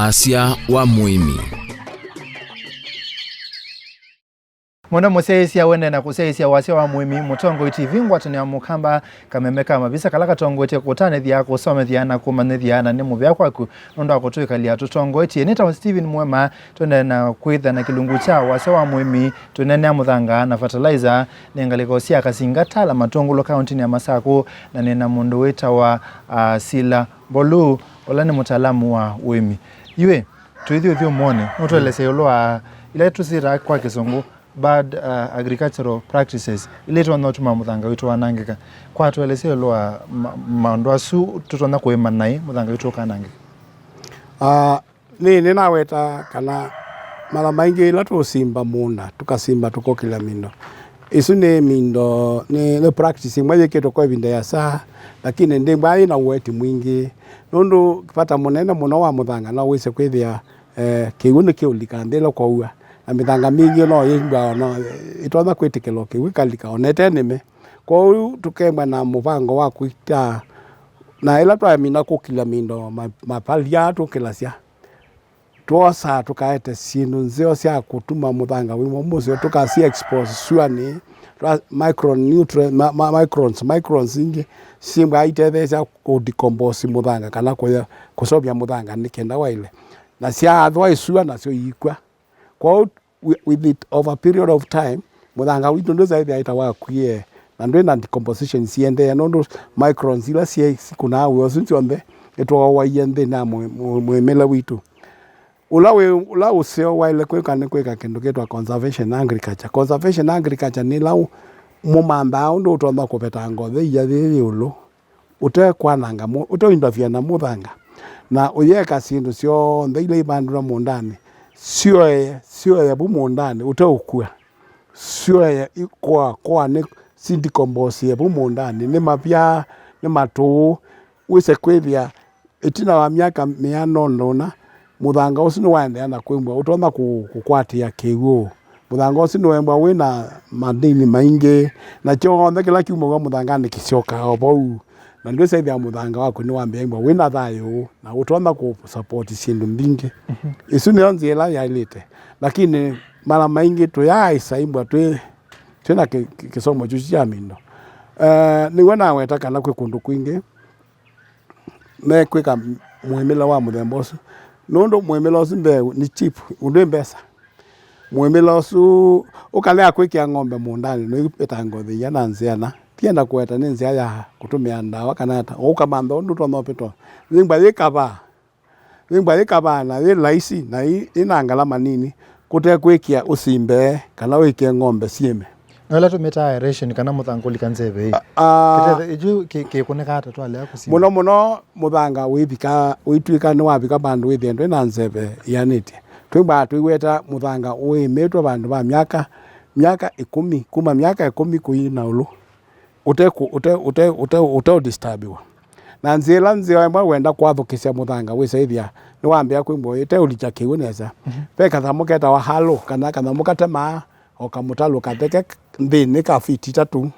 Wasya wa Muimi. Mwana museisia wende na kuseisia Wasya wa Muimi Mutongo TV ngwatani ya mukamba kamemeka mabisa kalaka tongo ite kutane thia kusome thia na kumane thia na nimu bya kwaku nondo akutwikalia tutongo ite nita Steven Mwema twende na kwitha na kilungu cha Wasya wa Muimi tunene Muthanga na fertilizer nengaliko sia kasinga tala Matongo county ya Masako na nena mundu weta wa Sila Bolu olane mutaalamu wa Muimi iwe tuithio muone notwelese yolo ile tusira kwa Kisongo bad agricultural practices ile twana tuma Muthanga witu wanangika kwa tuelese lwa maondo su tutona kuema nai Muthanga witu kanangika ni naweta kana mara maingi ila tusimba munda tukasimba tukokila mindo isu ne mindo ne le practice mwaje keto kwa binda ya saa lakini ndimba ina weti mwingi nondo kipata munene muno wa Muthanga na wise kwithia kiune kiulikandelo kwa uwa na mithanga mingi no yimba no itona kwitikelo kiwikalika onete nime kwa hiyo tukemba na muvango wa kuita na ila twa mina kukila mindo mapalia tukilasia twosa tukaete sinu nzeo sia kutuma Muthanga wimo muzo tukasi expose suani microns ingi simba itethesa ku decompose Muthanga kana kusobya Muthanga nikenda waile na sia athwa isua na sio yikwa kwa with it over a period of time Muthanga witu ndo zaidi aitawa kuye na ndo na decomposition siende no microns ila sikuna we osinti onde etwa wa yende na mwemela witu ula useo wile kweka kendo ketwa conservation agriculture ni lau mumamba ndo utoma kopeta ngothe ya thiri ulo utekwananga utoindafia na Muthanga na uyeka sindu sio ndeile ibandura mundani sio ya bumundani utaukua sio ya kwa ne sindi kombosi ya bumundani ni mapya ni matu wise kwithia itina wa miaka mianondona Muthanga usino wande ana kwembwa utoma kukwatia kiwo Muthanga usino wembwa wina madini maingi na chonde kila kiumo wa Muthanga ni kisioka obou na ndio saidi Muthanga wako ni wambia mbwa wina thayo na utoma ku support sindu mbingi isu ni onzi ela ya ilite lakini mara maingi tu ya isaimbwa tu tena kisomo chuchia mindo ni wana weta kana kwekundu kwingi me kweka muemela wa muthembosu nondo muemela osimbe ni cheap unde mbesa muemela osu ukalea kwekia ng'ombe mundani no ipeta ngothi ya nanziana tienda kweta nenzi ya kutumia ndawa kanata ukamamba ndo tonopeto zingba yekaba na ye laisi na inangala manini kutekwekia usimbe kana weke ng'ombe sieme wala tumeta aeration kana Muthanga likanzebe eju ke kunekata twale akusimba muno Muthanga wibika uitwika ni wabika bandu withendo na nzebe yanite twimba twiweta Muthanga uimetwa bandu ba miaka 10 kuma miaka 10 kuina ulo ute disturbiwa na nzela amba wenda kwathukisia Muthanga wisaithia ni wambia kwimbo ite ulicha kiuneza peka thamuketa wa halo kana mukatema okamutalo kateke ndini ka fiti 3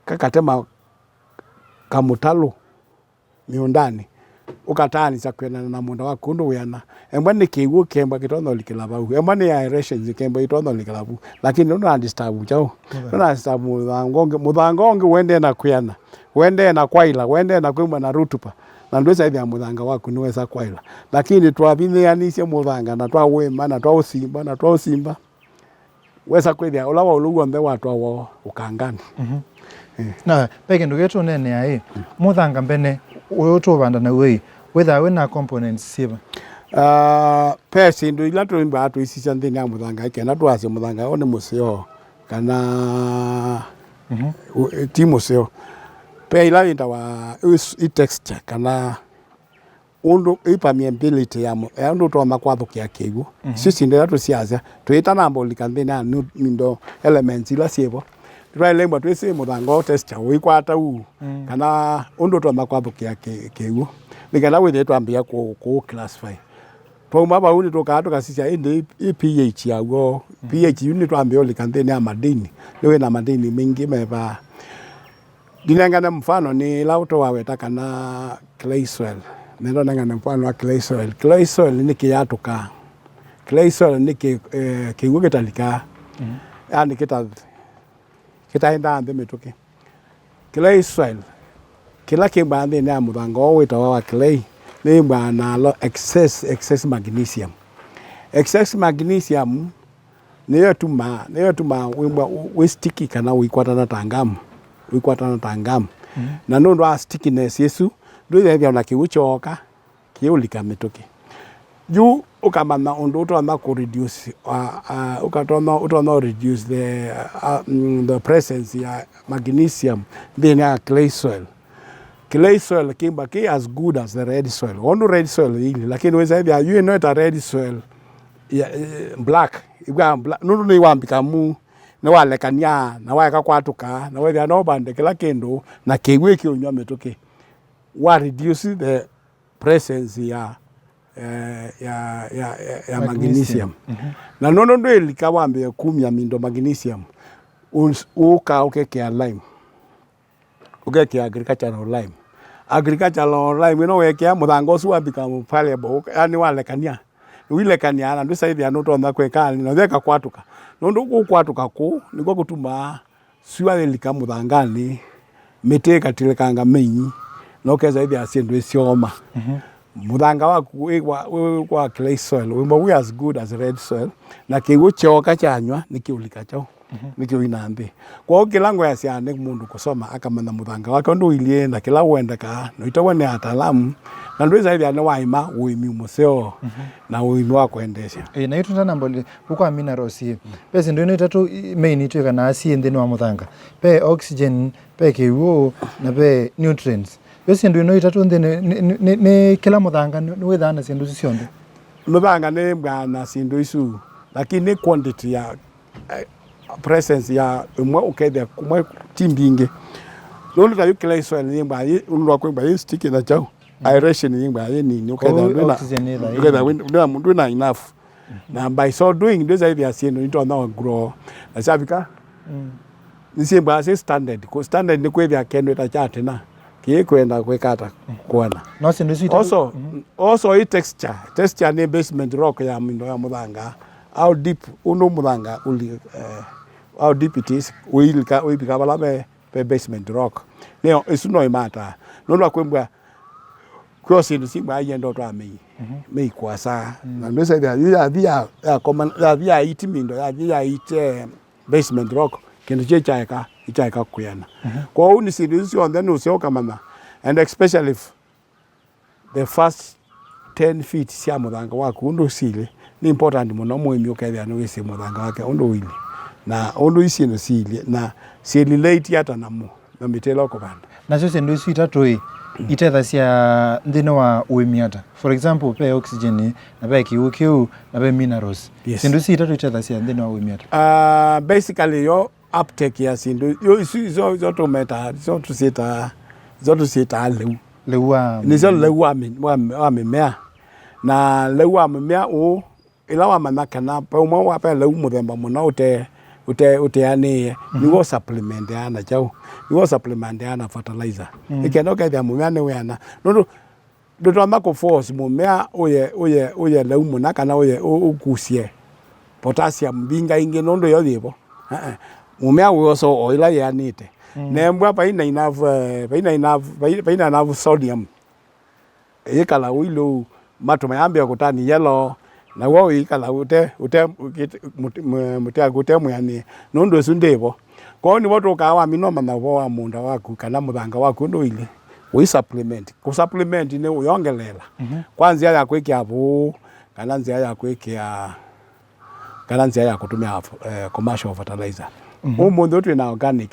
kakatema kamutalo miondani ukatani sakwena na munda wa kundu yana embwa ni kiwu kemba kitono likilabu embwa ni aeration zikemba itono likilabu lakini ndo disturb chao ndo disturb Muthanga wende na kuyana wende na kwaila wende na kwimba na rutupa na ndo saidi ya Muthanga wako niweza kwaila lakini twabinyanisia Muthanga na twawema na twausimba wesa kwithia ulawa ulugo mbe watu awo ukangani na peke ndugeto nene ai Muthanga mbene uyotobanda na we whether wena components siba pesi ndo ila twimba atu isisa ndini ya Muthanga ikena twase Muthanga one museo kana timo seo pe ila inda wa texture kana undo permeability ya ndo to makwathukia kigu sisi ndira tusiaza tuita nambo likandina mindo elements ila siebo twalemba twese Muthanga texture wikwata kana undo to makwathukia kigu nikala withe twambia ku classify Poma ba uni toka kasisia inde pH yago pH unit twambia likandina ya madini lewe na madini mingi meba dinangana mfano ni lauto waweta kana clay soil nendo nanga mfano wa clay soil. Clay soil ni kiyatuka. Clay soil ni kingu kitalika. Yani kita ande metoke. Clay soil kila kimbande ni Muthanga wita wa clay ni bana lo excess magnesium. Excess magnesium niyo tuma we sticky kana wikwatana tangam na nondo a stickiness yesu ndo ya na kiuchoka kiulika metoke juu ukamana ondo utona ku reduce utona reduce the presence ya magnesium then a clay soil. Clay soil kimba ki as good as the red soil. Ondo red soil ili lakini weza hivi you not a red soil black igwa black nundu ni wambika mu na walekania na waeka kwatuka na wetha no bande kila kindu na kiwe kiunywa metoke wa reduce the presence ya magnesium. Na nono ndo ilika wambe kumya mindo magnesium ukekea lime ukekea agricultural lime you know wekea Muthanga usu wambika valuable yani walekania wilekania na ndo saithi anotonda kwekani na theka kwatuka nondo kwatuka ku niko gutuma siwa ilika Muthangani miteka tilekanga menyi no keza ithi asiendu isioma Muthanga waku wa clay soil we as good as red soil na kiwo choka chanywa nikiulika chao nikiwinambe kwa kilango ya siane mundu kusoma akamana Muthanga wake ndo ilie na kila wenda ka no itawane ataalamu na ndo zaidi ana waima uimi museo na uimi wa kuendesha na yitu tana mbole uko minerals pese ndo ino itatu main itu kana asi ndeni wa Muthanga pe oxygen pe kiwo na pe nutrients pese ndo ino itatu ndeni ne kila Muthanga ni wethana sindu siondo Muthanga ne bwana sindu isu lakini quantity ya presence ya umwe ukethe kumwe timbinge lolo ta clay soil ni ba unwa ko ba stick na chao aeration ni ba ni uketha mundu na enough na by so doing those idea asieno into na grow na sabika ni simba standard ko standard ni kwethia kendo ta chate na kikwenda kwekata kuona no sindu sita also i texture ni basement rock ya mindo ya Muthanga how deep uno Muthanga uli how deep it is we bikabala be basement rock leo isuno imata nono akwembwa crossing the simba yendo to amei mei kwasa na ndose ya common ya itimindo ya ite basement rock kendo ichaika kuyana kwa uni series on then usio kama and especially if the first 10 feet sia Muthanga wako ndo sile ni important muno Muimi ukethia no wisi Muthanga wake ndo wili na ondo isi no sili na sili late yata na mitelo ko banda na sio ndo isi itatu itetha cia ndino wa uimiata for example pe oxygen na pe kiu na pe minerals ndo isi itatu itetha cia ndino wa uimiata basically yo uptake ya sindu yo isi zo meta zo to sita lewa ni zo lewa mimea na lewa mimea o ilawa manaka na pa umwe wa pa lewa muthemba muno ute ani niwo supplement ana chao niwo supplement ana fertilizer ikeno ka dia mumea ne wena ndo amako force mumea oye lewa munaka na oye ukusie potassium binga inge nondo yo thibo mumea we so oila yanite nembwa pa ina enough sodium ikala wilo matuma yambia kutani yellow na wao ikala mutia muyani nondo sundevo kwa ni watu kawa minoma na wa munda waku kana Muthanga waku ndo ile we supplement ku supplement ne uyongelela kwanza ya kwekya hapo kana nzia ya kutumia commercial fertilizer umuntu twe na organic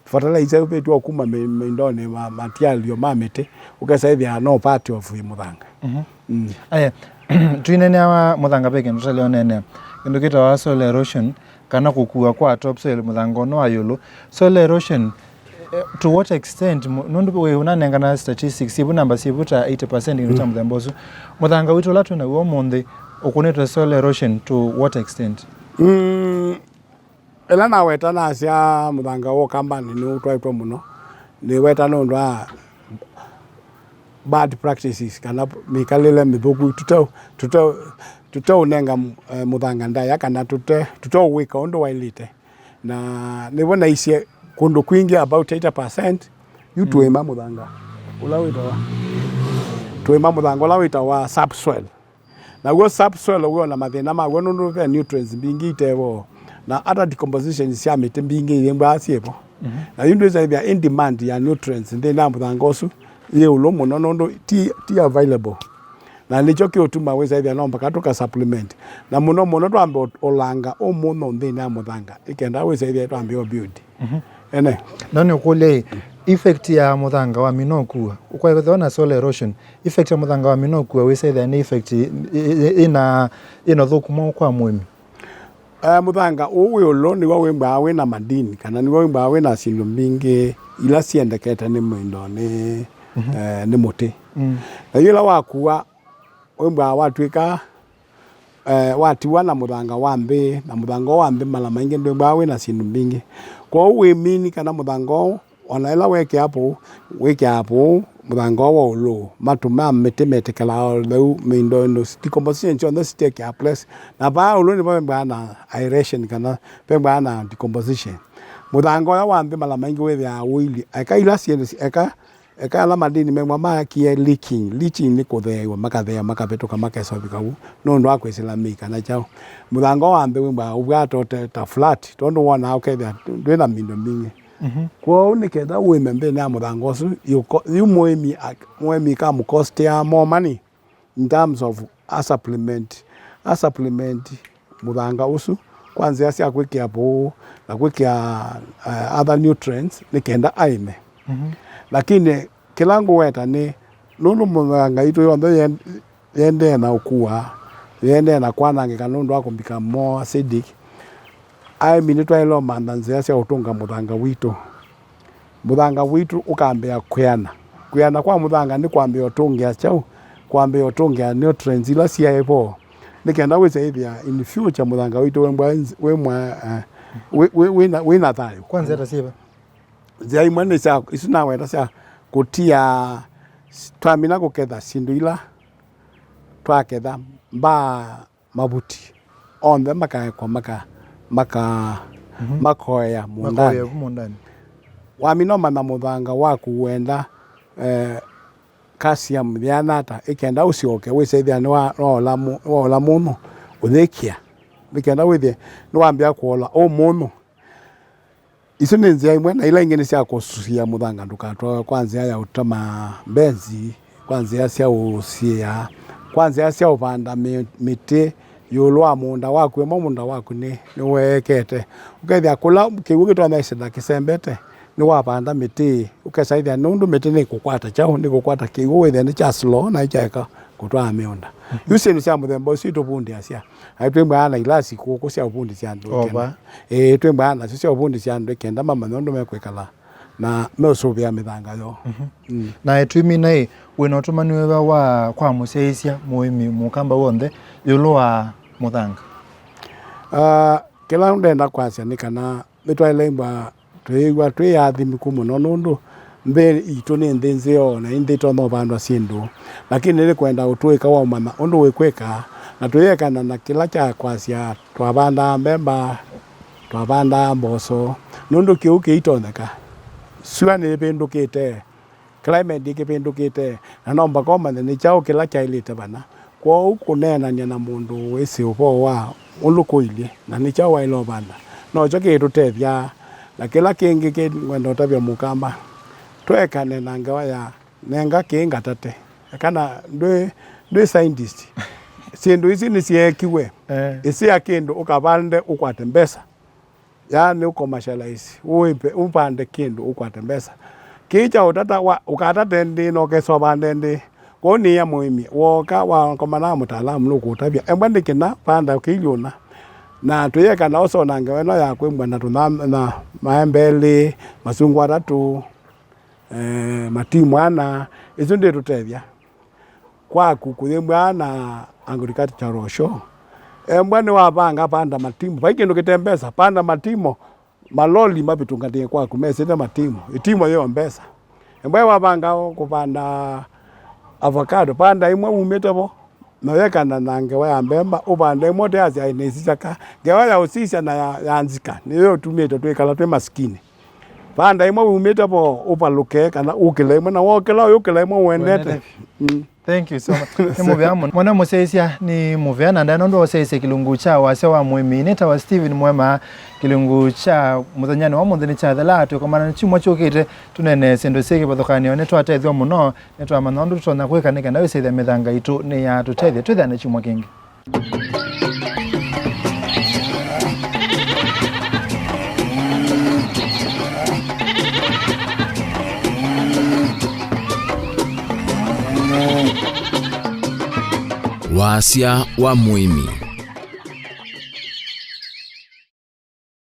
fertilizer upetu okuma mindone material mamete ukasaidia no part of Muthanga aya twinene wa Muthanga peke ndo leonene ndo kita wa soil erosion kana kukua kwa topsoil Muthanga no ayolo soil erosion to what extent nondu we unanenga na statistics ibu number sibuta 80% inuta mudhambozu Muthanga wito latu na uo monde okuneta soil erosion to what extent ela na weta na sia Muthanga wo kambani ni utwaitwa muno ni weta no ndo bad practices kana mikalele mithuku tutau nenga Muthanga ndaya kana tutau wika ondo wailite na nibona isie kundu kwingi about 80% you tuima Muthanga ulawita wa subsoil na go subsoil go na mathina ma gwo nundu ve nutrients bingi itevo na other decomposition cia mite bingi yemba asiepo na yundu is there in demand ya nutrients ndi na Muthanga osu ye ulomo no nundu ti available na nicho ki otuma we there no mpaka tuka supplement na muno twambe olanga omuno ndi na Muthanga ikenda we there twambe o build ene nani ukule effect ya Muthanga wa minoku ukwethona soil erosion effect ya Muthanga wa minoku we there ni effect ina thukuma kwa Muimi Muthanga uwe oloni wa wemba we na madini kana ni wemba we na sindu mbingi ila siendeketa ni mwindo ni muti na yula wakuwa wemba watwika watiwa na Muthanga wambe na Muthanga wambe mala maingi ndo bawe na sindu mbingi kwa uwe mini kana Muthanga ona ila weke hapo Muthanga wa ulo matuma mete kala lo mindo no decomposition on the stake a place na ba ulo ni ba na aeration kana ba na decomposition Muthanga wambe mala maingi we ya wili aka ila siensi eka la madini memwa makie leaching ni kuthewa makabetoka makeso bikawu no ndo akwesela mika na chao Muthanga wambe wimba ubwato ta flat tondo wona uketha ndwena mindo mingi kwa uniketha wimembe na Muthanga osu you Muimi ka mu cost ya more money in terms of a supplement Muthanga osu kwanza yasi akwikia po akwikia other nutrients nikenda aime lakini kilangu weta ni nundu Muthanga itu yondo yende na ukua yende na kwanangika nundu akumbika more acidic ai minitwa ilo mandanzia cia utunga Muthanga witu ukambia kuyana kwa Muthanga ni kwambia utungia chau kwambia utungia nutrients ila ciaipo nikenda wisaithia in future Muthanga witu wina thayo kwanza tasiba zai mwana cia isuna weta cia kutia twamina guketha sindu ila twaketha mba mabuti onthe makoya mundani waminoma na Muthanga waku wenda calcium yanata ikenda ucioke wisaithia ni waola muno uthikia ikenda withie ni wambia kuola o muno icio ni njia imwe na ila ingine cia kusucia Muthanga ndukatwa kwanza ya utama benzi kwanza cia ucia kwanza cia upanda miti yulwa munda waku munda waku ni wekete ukethia kula kiugo gitwa kisembete ni wapanda miti ukesaithia nundu miti ni kukwata chao ni kukwata kiugo withia ni cha slow na ichaeka kutwa miunda yusi ni cia muthemba ucio tubundi acia aitwemba ana ilasi kuko cia ubundi cia ndu twemba ana cia ubundi cia ndu kenda mama nundu mekwikala na meusubia Mithanga yo na etwimi nai wina utumani wewa wa kwa museisia Muimi mukamba wonthe yulu wa Muthanga kila ndenda kwacia ni kana mitwailemba twigwa twiathimi kumuno nundu mbe itu ni nthinzi ona indi tono bandwa sindu lakini ni kwenda utwika wa mama undu wikwika na tuyekana na kila cha kwacia twabanda mbemba twabanda mboso nundu kiuki itoneka sua ni bindukite climate ikipindukite na nomba koma ni chao kila cha ilite bana kwa ukunenanya na mundu wisi upo wa ulukuilie na ni chao wa ilo banda no choke tutethia na kila kingi kwenda tabia mukamba twekane na ngawa ya nenga kinga tate kana ndwe scientist sindu ici ni ciekiwe isi akindu ukabande ukwate mbesa yani ukommercialize upande kindu ukwate mbesa kicha utata ukatata ndi no keso bande ndi koni ya Muimi woka wa komana mutaalamu nukutabia embandikina panda ukiliona na tuyeka na oso nange weno ya kwimba na tunamna maembele masungwa tatu matimwana izo ndi tutethia kwa kukuthembwa na agricultural show embwani wapanga panda matimu paikindu kitembesa panda matimo maloli mabitungatie kwa kumesete matimo itimo yo mbesa embwa wapanga kupanda avocado panda imwe umete bo naweka na ngewa ya mbemba upande imwe teazi ainesisaka ngewa ya usisha na ya nzika niyo tumete twekala twe maskini panda imwe umete bo upaluke kana ukile imwe na wokela ukile imwe wendete. Thank you so much. Ni muvyamo mwana musesia ni muvyana ndano ndo sese kilungu cha Wasya wa Muimi neta wa Steven Mwema kilungu cha muthanyani wa munthini cha thelatu komana chimwa chokete tunene sendo seke bathokani ne twatethwa muno ne twamanondu tona kwikanika nawe sethe mithanga itu ni ya tutethia twithana chimwa kingi. Wasya wa Muimi.